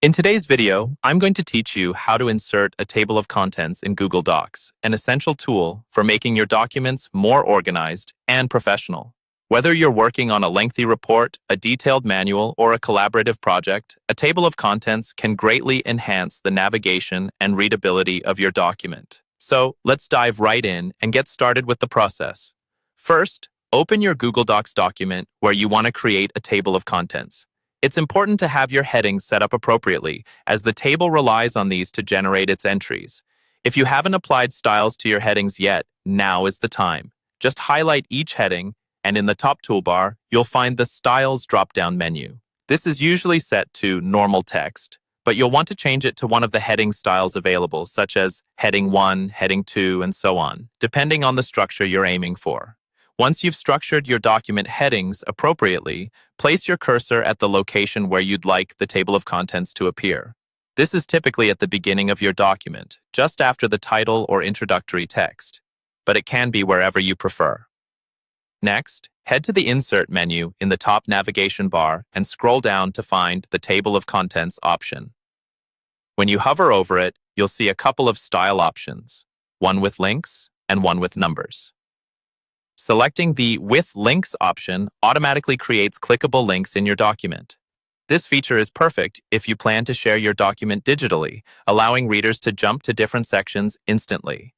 In today's video, I'm going to teach you how to insert a table of contents in Google Docs, an essential tool for making your documents more organized and professional. Whether you're working on a lengthy report, a detailed manual, or a collaborative project, a table of contents can greatly enhance the navigation and readability of your document. So let's dive right in and get started with the process. First, open your Google Docs document where you want to create a table of contents. It's important to have your headings set up appropriately, as the table relies on these to generate its entries. If you haven't applied styles to your headings yet, now is the time. Just highlight each heading, and in the top toolbar, you'll find the Styles drop-down menu. This is usually set to normal text, but you'll want to change it to one of the heading styles available, such as Heading 1, Heading 2, and so on, depending on the structure you're aiming for. Once you've structured your document headings appropriately, place your cursor at the location where you'd like the table of contents to appear. This is typically at the beginning of your document, just after the title or introductory text, but it can be wherever you prefer. Next, head to the Insert menu in the top navigation bar and scroll down to find the Table of Contents option. When you hover over it, you'll see a couple of style options, one with links and one with numbers. Selecting the With Links option automatically creates clickable links in your document. This feature is perfect if you plan to share your document digitally, allowing readers to jump to different sections instantly.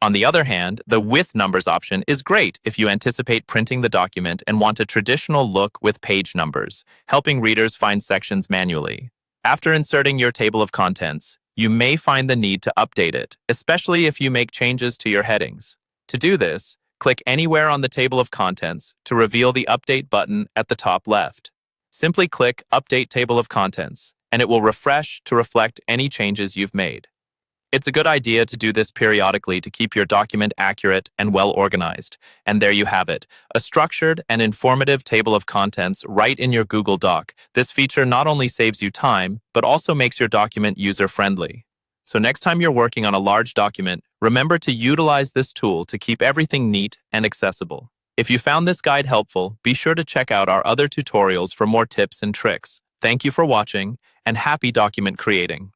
On the other hand, the With Numbers option is great if you anticipate printing the document and want a traditional look with page numbers, helping readers find sections manually. After inserting your table of contents, you may find the need to update it, especially if you make changes to your headings. To do this, click anywhere on the table of contents to reveal the Update button at the top left. Simply click Update Table of Contents, and it will refresh to reflect any changes you've made. It's a good idea to do this periodically to keep your document accurate and well organized. And there you have it, a structured and informative table of contents right in your Google Doc. This feature not only saves you time, but also makes your document user-friendly. So next time you're working on a large document, remember to utilize this tool to keep everything neat and accessible. If you found this guide helpful, be sure to check out our other tutorials for more tips and tricks. Thank you for watching, and happy document creating.